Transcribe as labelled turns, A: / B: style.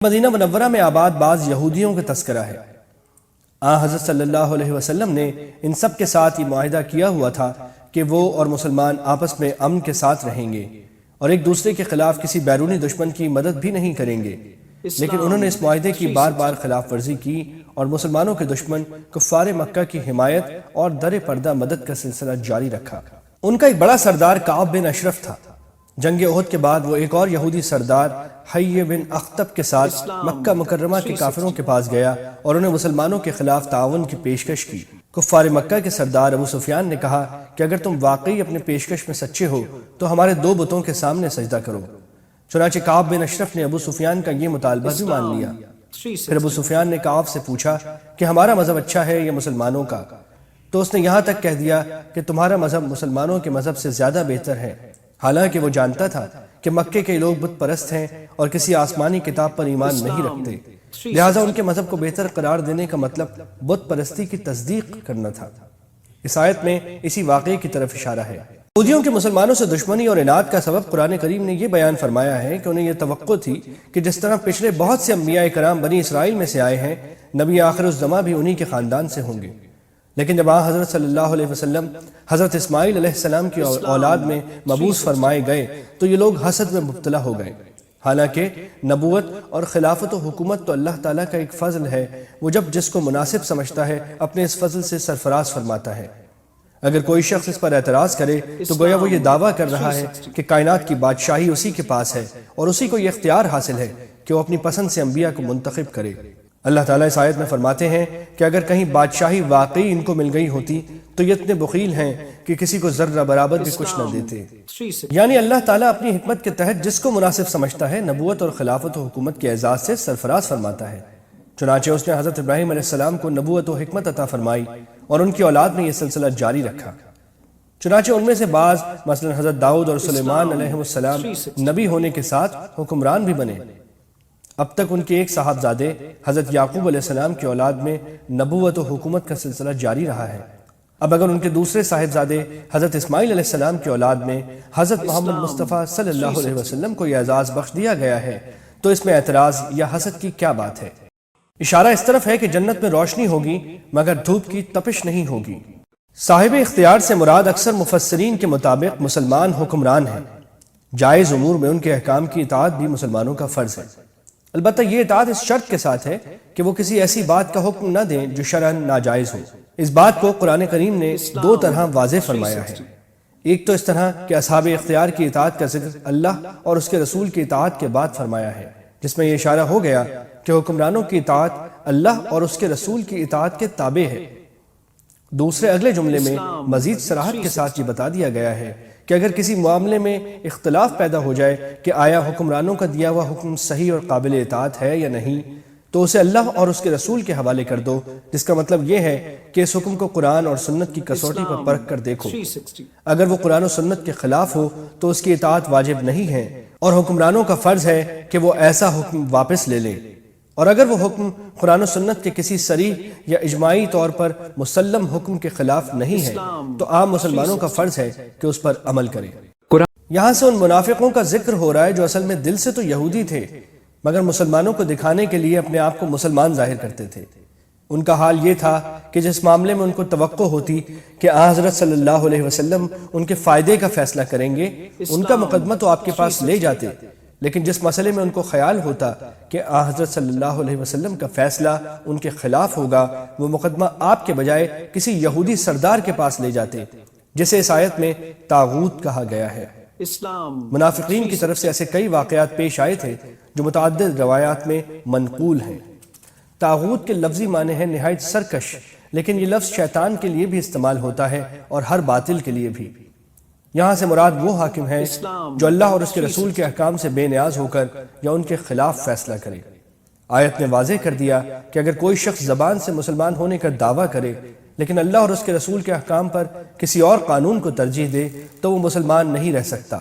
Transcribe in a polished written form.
A: مدینہ منورہ میں آباد بعض یہودیوں کا تذکرہ ہے۔ حضرت صلی اللہ علیہ وسلم نے ان سب کے ساتھ یہ معاہدہ کیا ہوا تھا کہ وہ اور مسلمان آپس میں امن کے ساتھ رہیں گے اور ایک دوسرے کے خلاف کسی بیرونی دشمن کی مدد بھی نہیں کریں گے، لیکن انہوں نے اس معاہدے کی بار بار خلاف ورزی کی اور مسلمانوں کے دشمن کفار مکہ کی حمایت اور در پردہ مدد کا سلسلہ جاری رکھا۔ ان کا ایک بڑا سردار کعب بن اشرف تھا۔ جنگ احد کے بعد وہ ایک اور یہودی سردار حی بن اخطب کے ساتھ مکہ مکرمہ کے کافروں کے پاس گیا اور انہیں مسلمانوں کے خلاف تعاون کی پیشکش کی۔ کفار مکہ کے سردار ابو سفیان نے کہا کہ اگر تم واقعی اپنے پیشکش میں سچے ہو تو ہمارے دو بتوں کے سامنے سجدہ کرو۔ چنانچہ کعب بن اشرف نے ابو سفیان کا یہ مطالبہ بھی مان لیا۔ پھر ابو سفیان نے کعب سے پوچھا کہ ہمارا مذہب اچھا ہے یا مسلمانوں کا؟ تو اس نے یہاں تک کہہ دیا کہ تمہارا مذہب مسلمانوں کے مذہب سے زیادہ بہتر ہے، حالانکہ وہ جانتا تھا کہ مکے کے لوگ بت پرست ہیں اور کسی آسمانی کتاب پر ایمان نہیں رکھتے، لہٰذا ان کے مذہب کو بہتر قرار دینے کا مطلب بت پرستی کی تصدیق کرنا تھا۔ اس آیت میں اسی واقعے کی طرف اشارہ ہے۔ یہودیوں کے مسلمانوں سے دشمنی اور عناد کا سبب قرآن کریم نے یہ بیان فرمایا ہے کہ انہیں یہ توقع تھی کہ جس طرح پچھلے بہت سے انبیاء کرام بنی اسرائیل میں سے آئے ہیں، نبی آخر الزماں بھی انہی کے خاندان سے ہوں گے۔ لیکن جب حضرت صلی اللہ علیہ وسلم حضرت اسماعیل علیہ السلام کی اولاد میں مبعوث فرمائے گئے تو یہ لوگ حسد میں مبتلا ہو گئے، حالانکہ نبوت اور خلافت و حکومت تو اللہ تعالیٰ کا ایک فضل ہے، وہ جب جس کو مناسب سمجھتا ہے اپنے اس فضل سے سرفراز فرماتا ہے۔ اگر کوئی شخص اس پر اعتراض کرے تو گویا وہ یہ دعویٰ کر رہا ہے کہ کائنات کی بادشاہی اسی کے پاس ہے اور اسی کو یہ اختیار حاصل ہے کہ وہ اپنی پسند سے انبیاء کو منتخب کرے۔ اللہ تعالیٰ اس آیت میں فرماتے ہیں کہ اگر کہیں بادشاہی واقعی ان کو مل گئی ہوتی تو یہ اتنے بخیل ہیں کہ کسی کو ذرہ برابر بھی کچھ نہ دیتے۔ یعنی اللہ تعالیٰ اپنی حکمت کے تحت جس کو مناسب سمجھتا ہے نبوت اور خلافت و حکومت کے اعزاز سے سرفراز فرماتا ہے۔ چنانچہ اس نے حضرت ابراہیم علیہ السلام کو نبوت و حکمت عطا فرمائی اور ان کی اولاد میں یہ سلسلہ جاری رکھا۔ چنانچہ ان میں سے بعض مثلا حضرت داؤد اور سلیمان علیہ السلام نبی ہونے کے ساتھ حکمران بھی بنے۔ اب تک ان کے ایک صاحبزادے حضرت یعقوب علیہ السلام کی اولاد میں نبوت و حکومت کا سلسلہ جاری رہا ہے۔ اب اگر ان کے دوسرے صاحبزادے حضرت اسماعیل علیہ السلام کی اولاد میں حضرت محمد مصطفیٰ صلی اللہ علیہ وسلم کو یہ اعزاز بخش دیا گیا ہے تو اس میں اعتراض یا حسد کی کیا بات ہے؟ اشارہ اس طرف ہے کہ جنت میں روشنی ہوگی مگر دھوپ کی تپش نہیں ہوگی۔ صاحب اختیار سے مراد اکثر مفسرین کے مطابق مسلمان حکمران ہیں۔ جائز امور میں ان کے احکام کی اطاعت بھی مسلمانوں کا فرض ہے، البتہ یہ اطاعت اس شرط کے ساتھ ہے کہ وہ کسی ایسی بات کا حکم نہ دیں جو شرعاً ناجائز ہو۔ اس بات کو قرآن کریم نے دو طرح واضح فرمایا ہے۔ ایک تو اس طرح کہ اصحاب اختیار کی اطاعت کا ذکر اللہ اور اس کے رسول کی اطاعت کے بعد فرمایا ہے، جس میں یہ اشارہ ہو گیا کہ حکمرانوں کی اطاعت اللہ اور اس کے رسول کی اطاعت کے تابع ہے۔ دوسرے اگلے جملے میں مزید صراحت کے ساتھ یہ بتا دیا گیا ہے کہ اگر کسی معاملے میں اختلاف پیدا ہو جائے کہ آیا حکمرانوں کا دیا ہوا حکم صحیح اور قابل اطاعت ہے یا نہیں، تو اسے اللہ اور اس کے رسول کے حوالے کر دو، جس کا مطلب یہ ہے کہ اس حکم کو قرآن اور سنت کی کسوٹی پر پرکھ کر دیکھو۔ اگر وہ قرآن و سنت کے خلاف ہو تو اس کی اطاعت واجب نہیں ہے اور حکمرانوں کا فرض ہے کہ وہ ایسا حکم واپس لے لیں، اور اگر وہ حکم قرآن و سنت کے کسی صریح یا اجماعی طور پر مسلم حکم کے خلاف نہیں ہے تو عام مسلمانوں کا فرض ہے کہ اس پر عمل کریں۔ یہاں سے ان منافقوں کا ذکر ہو رہا ہے جو اصل میں دل سے تو یہودی تھے مگر مسلمانوں کو دکھانے کے لیے اپنے آپ کو مسلمان ظاہر کرتے تھے۔ ان کا حال یہ تھا کہ جس معاملے میں ان کو توقع ہوتی کہ حضرت صلی اللہ علیہ وسلم ان کے فائدے کا فیصلہ کریں گے، ان کا مقدمہ تو آپ کے پاس لے جاتے، لیکن جس مسئلے میں ان کو خیال ہوتا کہ حضرت صلی اللہ علیہ وسلم کا فیصلہ ان کے خلاف ہوگا، وہ مقدمہ آپ کے بجائے کسی یہودی سردار کے پاس لے جاتے، جسے اس آیت میں طاغوت کہا گیا ہے۔ منافقین کی طرف سے ایسے کئی واقعات پیش آئے تھے جو متعدد روایات میں منقول ہیں۔ طاغوت کے لفظی معنی ہے نہایت سرکش، لیکن یہ لفظ شیطان کے لیے بھی استعمال ہوتا ہے اور ہر باطل کے لیے بھی۔ یہاں سے مراد وہ حاکم ہے جو اللہ اور اس کے رسول کے احکام سے بے نیاز ہو کر یا ان کے خلاف فیصلہ کرے۔ آیت نے واضح کر دیا کہ اگر کوئی شخص زبان سے مسلمان ہونے کا دعویٰ کرے لیکن اللہ اور اس کے رسول کے احکام پر کسی اور قانون کو ترجیح دے تو وہ مسلمان نہیں رہ سکتا۔